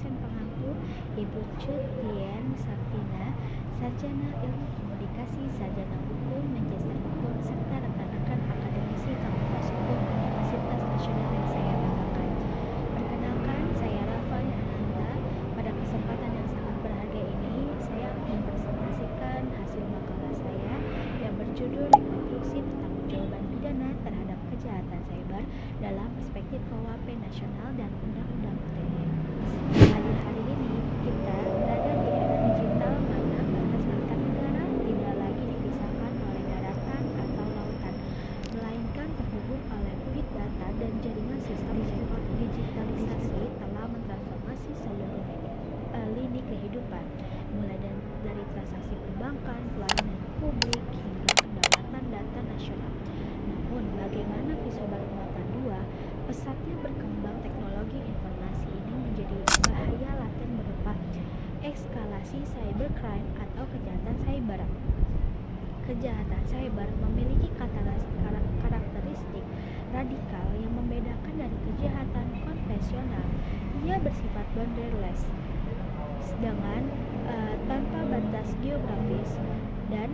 dosen pengampu, Ibu Cut Dian Safina, sarjana ilmu komunikasi, sarjana hukum, magister hukum, serta rekan-rekan akademisi Fakultas Hukum Universitas Nasional yang saya banggakan. Perkenalkan, saya Rafael Ananta. Pada kesempatan yang sangat berharga ini, saya mempresentasikan hasil makalah saya yang berjudul Rekonstruksi Pertanggungjawaban Pidana Terhadap Kejahatan Cyber dalam Perspektif KUHP Nasional dan Undang-Undang ITE. Hari ini kita berada di era digital mana batas antar negara tidak lagi dipisahkan oleh daratan atau lautan, melainkan terhubung oleh big data dan jaringan sistem. Digitalisasi telah mentransformasi seluruh lini kehidupan, mulai dari transaksi perbankan, pelayanan publik, hingga kedaulatan data nasional. Namun, bagaimana pisau bermata dua, pesatnya berkembang teknologi informasi ini menjadi bahaya laten berupa eskalasi cybercrime atau kejahatan cyber. Kejahatan cyber memiliki karakteristik radikal yang membedakan dari kejahatan konvensional. Ia bersifat borderless dengan tanpa batas geografis dan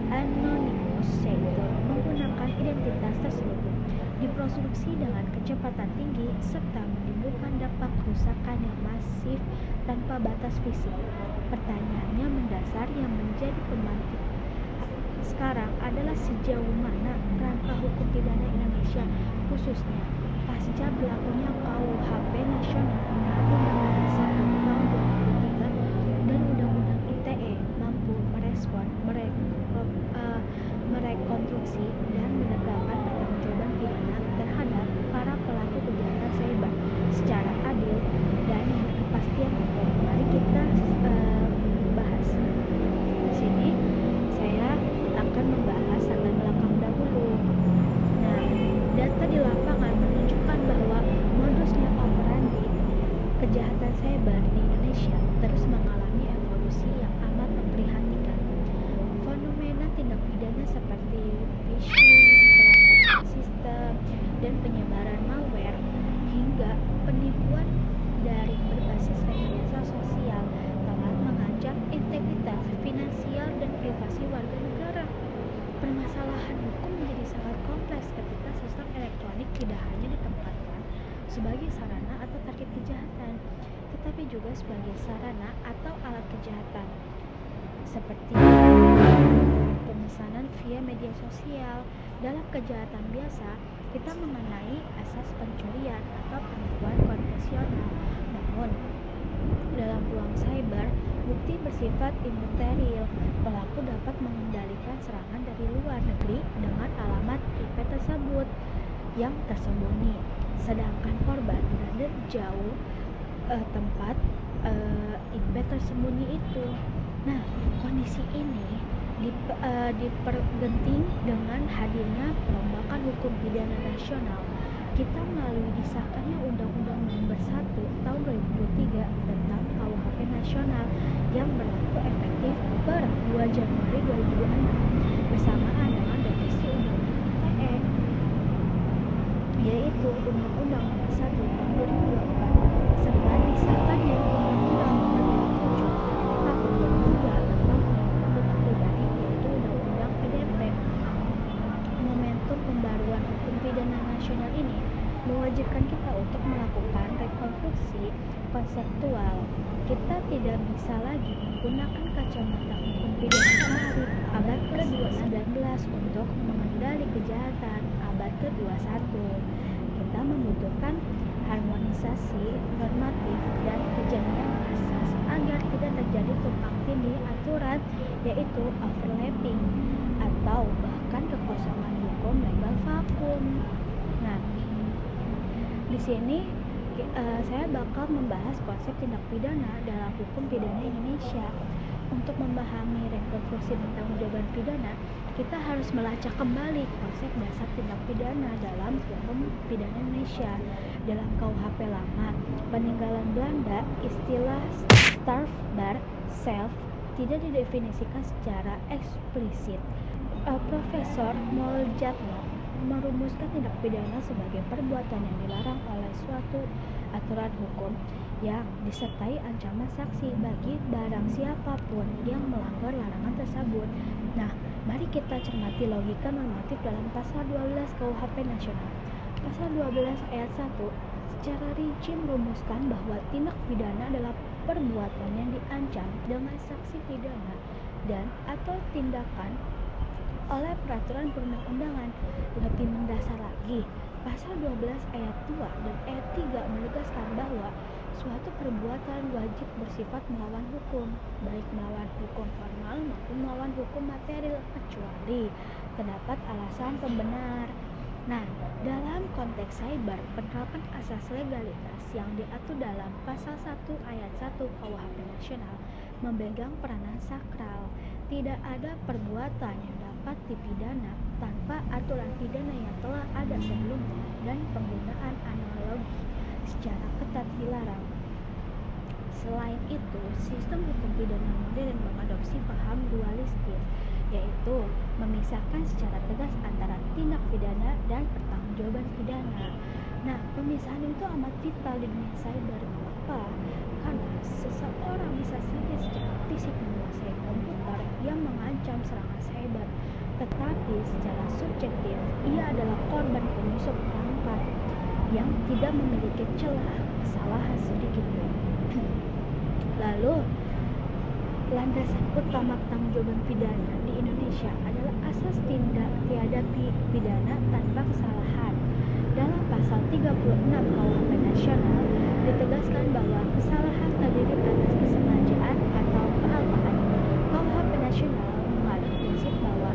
anonymous, yaitu menggunakan identitas terselubung, diproduksi dengan kecepatan tinggi, serta menimbulkan dampak kerusakan yang masif tanpa batas fisik. Pertanyaannya mendasar yang menjadi pembangkit sekarang adalah sejauh mana kerangka hukum pidana Indonesia, khususnya pasca berlakunya KUHP Nasional, Undang-Undang Dasar tahun 2003 dan Undang-Undang ITE mampu merespon, merekonstruksi dan menegakkan pertanggungjawaban pidana terhadap para pelaku kejahatan cyber secara adil dan berkepastian hukum. Mari kita bahas. Di sini saya akan membahas latar belakang dahulu. Nah, data di lapangan menunjukkan bahwa modusnya operandi kejahatan cyber di Indonesia terus mengalami evolusi yang amat memprihatinkan. Fenomena tindak pidana seperti phishing, perampokan sistem, dan penyebaran malware hingga penipuan dari berbasis rekayasa sosial telah mengancam integritas finansial dan privasi warga negara. Permasalahan hukum menjadi sangat kompleks ketika sistem elektronik tidak hanya ditempatkan sebagai sarana atau target kejahatan, tetapi juga sebagai sarana atau alat kejahatan, seperti pemesanan via media sosial. Dalam kejahatan biasa, kita mengenai asas pencurian atau penipuan konvensional. Namun, dalam ruang cyber, bukti bersifat imaterial. Pelaku dapat mengendalikan serangan dari luar negeri dengan alamat IP tersebut yang tersembunyi, sedangkan korban berada jauh tempat IP tersembunyi itu. Nah, kondisi ini dipergenting dengan hadirnya perombakan hukum pidana nasional. Kita melalui disahkannya Undang-Undang Nomor 1 Tahun 2003 tentang KUHP Nasional yang berlaku efektif per 2 Januari 2006 bersamaan dengan revisi Undang-Undang ITE, yaitu Undang-Undang Nomor 1 Tahun 2004, serta disahkannya Undang-Undang Nomor 27 Tahun 2002 tentang perlindungan pribadi, yaitu Undang-Undang PDP. Momentum pembaruan hukum pidana nasional ini mewajibkan kita untuk melakukan rekonstruksi konseptual. Kita tidak bisa lagi menggunakan kacamata hukum pidana klasik abad ke-19 untuk mengendali kejahatan abad ke-21. Kita membutuhkan harmonisasi normatif dan kejaminan asas agar tidak terjadi tumpang tindih aturan, yaitu overlapping atau bahkan kekosongan hukum legal vakum. Nah, di sini saya bakal membahas konsep tindak pidana dalam hukum pidana Indonesia. Untuk memahami rekonstruksi pertanggungjawaban pidana, kita harus melacak kembali konsep dasar tindak pidana dalam hukum pidana Indonesia. Dalam KUHP lama, peninggalan Belanda, istilah strafbaar self tidak didefinisikan secara eksplisit. Profesor Moljatno merumuskan tindak pidana sebagai perbuatan yang dilarang oleh suatu aturan hukum yang disertai ancaman sanksi bagi barang siapapun yang melanggar larangan tersebut. Nah, mari kita cermati logika normatif dalam pasal 12 KUHP nasional. Pasal 12 ayat 1 secara rinci merumuskan bahwa tindak pidana adalah perbuatan yang diancam dengan sanksi pidana dan atau tindakan oleh peraturan perundang-undangan. Lebih mendasar lagi, pasal 12 ayat 2 dan ayat 3 menegaskan bahwa suatu perbuatan wajib bersifat melawan hukum, baik melawan hukum formal maupun melawan hukum material, kecuali terdapat alasan pembenar. Nah, dalam konteks cyber, penerapan asas legalitas yang diatur dalam pasal 1 ayat 1 KUHP nasional memegang peranan sakral. Tidak ada perbuatan yang dapat dipidana tanpa aturan pidana yang telah ada sebelumnya, dan penggunaan analogi secara ketat dilarang. Selain itu, sistem hukum pidana modern mengadopsi paham dualistis, yaitu memisahkan secara tegas antara tindak pidana dan pertanggungjawaban pidana. Nah, pemisahan itu amat vital di dunia cyber. Kenapa? Karena seseorang bisa saja secara fisik menguasai komputer yang mengancam serangan cyber, tetapi secara subjektif ia adalah korban penyusup perangkat yang tidak memiliki celah kesalahan sedikit pun. Lalu, landasan utama pertanggungjawaban pidana di Indonesia adalah asas tiada pidana tanpa kesalahan. Dalam pasal 36 KUHP nasional ditegaskan bahwa kesalahan terdiri atas kesengajaan atau kealpaan. KUHP nasional mengandung prinsip bahwa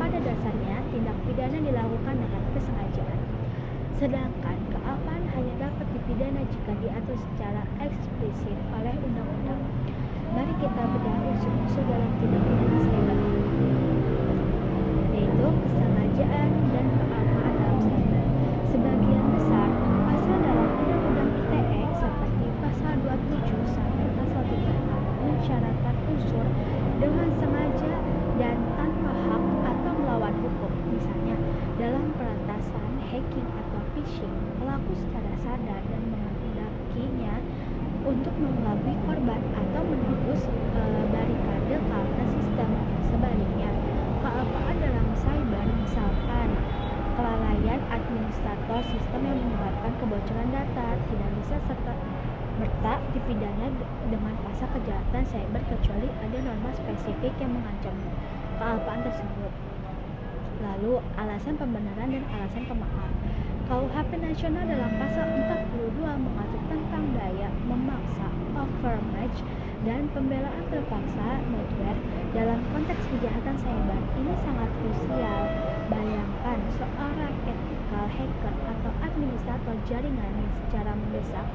pada dasarnya tindak pidana dilakukan dengan kesengajaan, sedangkan kealpaan hanya dapat dipidana jika diatur secara eksplisit oleh undang-undang. Mari kita bedah unsur-unsur dalam tindak pidana cyber, yaitu kesengajaan dan kealpaan dalam cyber. Sebagian besar pasal dalam Undang-Undang ITE seperti pasal 27 sampai pasal 36 mensyaratkan unsur dengan sengaja dan tanpa hak atau melawan hukum. Misalnya, dalam peretasan, hacking atau phishing, pelaku secara sadar dan menghendakinya untuk mengelabui korban atau menembus barikade karena sistem. Sebaliknya, kealpaan dalam cyber misalkan kelalaian administrator sistem yang menyebabkan kebocoran data tidak bisa serta merta dipidana dengan pasal kejahatan cyber kecuali ada norma spesifik yang mengancam kealpaan tersebut. Lalu, alasan pembenaran dan alasan pemaaf. KUHP nasional dalam pasal 42 mengatur tentang daya memaksa, overmatch, dan pembelaan terpaksa malware dalam konteks kejahatan cyber. Ini sangat krusial. Bayangkan seorang ethical hacker atau administrator jaringan yang secara mendesak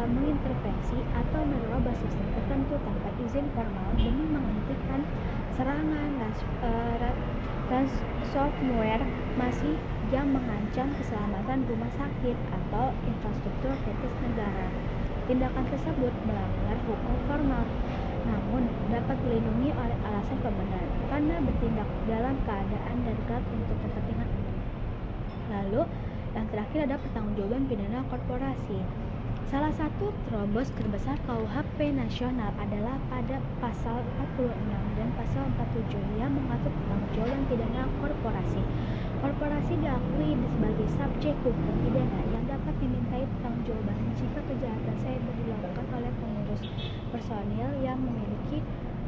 mengintervensi atau merubah sistem tertentu tanpa izin formal demi menghentikan serangan ransomware masih yang mengancam keselamatan rumah sakit atau infrastruktur kritis negara. Tindakan tersebut melanggar hukum formal, namun dapat dilindungi oleh alasan pembenar karena bertindak dalam keadaan darurat untuk kepentingan umum. Lalu, yang terakhir ada pertanggungjawaban pidana korporasi. Salah satu terobos terbesar KUHP nasional adalah pada pasal 46 dan pasal 47 yang mengatur pertanggungjawaban pidana korporasi. Korporasi diakui sebagai subjek hukum pidana yang dapat dimintai pertanggungjawaban jika kejahatan cyber dilakukan oleh pengurus personil yang memiliki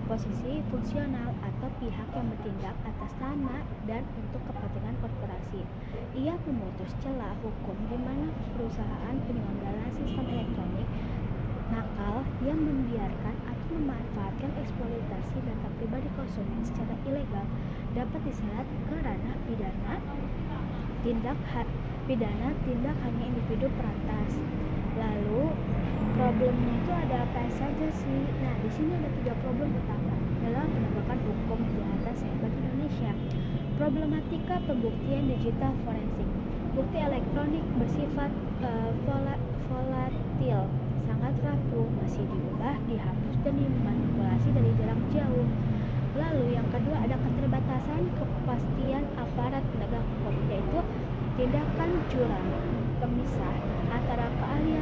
posisi fungsional atau pihak yang bertindak atas nama dan untuk kepentingan korporasi. Ia memutus celah hukum di mana perusahaan penyelenggaraan sistem elektronik nakal yang membiarkan atau memanfaatkan eksploitasi data pribadi konsumen secara ilegal dapat diseret ke ranah pidana tindak hanya individu perantas. Lalu problemnya itu ada apa saja sih? Nah, di sini ada 3 problem utama dalam penegakan hukum kejahatan cyber di Indonesia. Problematika pembuktian digital forensik. Bukti elektronik bersifat volatil, sangat rapuh, masih diubah, dihapus, dan dimanipulasi dari jarak jauh. Lalu yang kedua ada keterbatasan kepastian aparat penegak hukum, yaitu tindakan jurang pemisah antara keahlian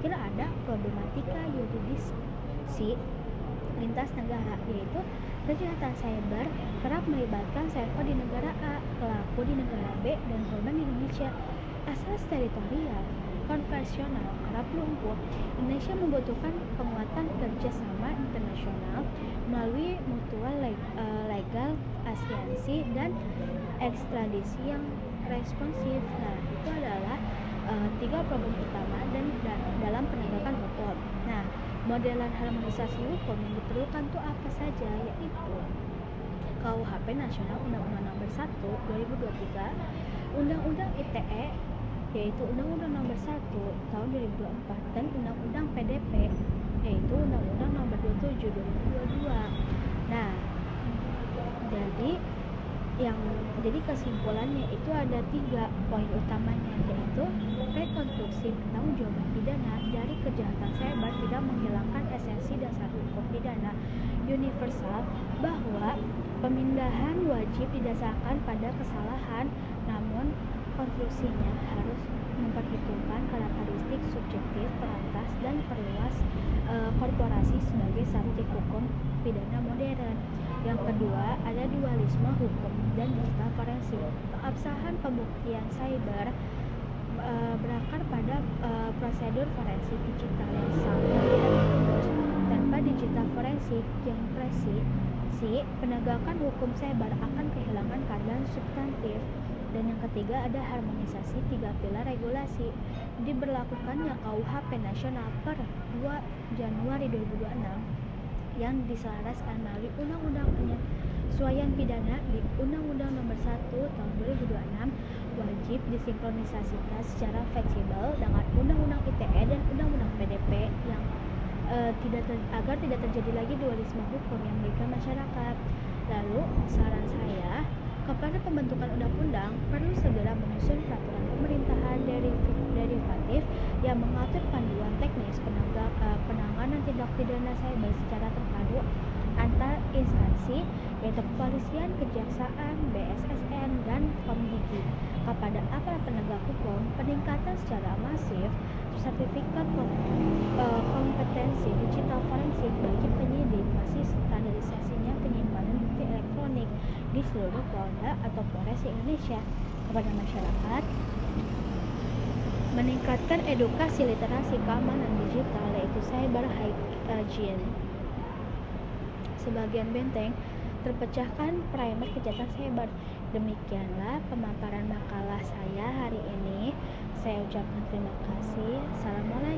terakhir ada problematika yurisdiksi lintas negara, yaitu kejahatan cyber kerap melibatkan server di negara A, pelaku di negara B, dan korban di Indonesia. Asas teritorial konvensional kerap lumpuh. Indonesia membutuhkan penguatan kerjasama internasional melalui mutual legal asiansi dan ekstradisi yang responsif. Nah, itu adalah 3 problem utama dalam penegakan hukum. Nah, modelan harmonisasi hukum yang diperlukan itu apa saja, yaitu KUHP Nasional Undang-Undang Nomor 1 2023, Undang-Undang ITE yaitu Undang-Undang Nomor 1 tahun 2024, dan Undang-Undang PDP yaitu Undang-Undang Nomor 27 2022. Nah, jadi kesimpulannya itu ada 3 poin utamanya, yaitu rekonstruksi pertanggungjawaban pidana dari kejahatan cyber tidak menghilangkan esensi dasar hukum pidana universal, bahwa pemindahan wajib didasarkan pada kesalahan, namun konstruksinya harus memperhitungkan karakteristik subjektif perantas dan perluas korporasi sebagai subjek hukum pidana modern. Yang kedua, ada dualisme hukum dan digital forensik. Keabsahan pembuktian cyber berakar pada prosedur forensik digital yang sama terus. Tanpa digital forensik yang presisi, penegakan hukum cyber akan kehilangan keadilan substantif. Dan yang ketiga, ada harmonisasi 3 pilar regulasi. Diberlakukannya KUHP Nasional per 2 Januari 2026 yang diselaraskan melalui Undang-Undang Penyesuaian Pidana di Undang-Undang Nomor 1 tahun 2026 wajib disinkronisasikan secara fleksibel dengan Undang-Undang ITE dan Undang-Undang PDP yang agar tidak terjadi lagi dualisme hukum yang merugikan masyarakat. Lalu saran saya kepada pembentukan undang-undang perlu segera menyusun peraturan pemerintahan derivatif yang mengatur panduan teknis penanganan tindak pidana cyber secara terpadu antar instansi, yaitu kepolisian, kejaksaan, BSSN, dan Komdigi. Kepada aparat penegak hukum, peningkatan secara masif sertifikat kompetensi digital forensik bagi penyidik, masih standarisasinya penyimpanan bukti elektronik di seluruh Polda atau Polres Indonesia. Kepada masyarakat, meningkatkan edukasi literasi keamanan digital, yaitu cyber hygiene. Sebagian benteng terpecahkan primer kejahatan cyber. Demikianlah pemaparan makalah saya hari ini. Saya ucapkan terima kasih. Assalamualaikum.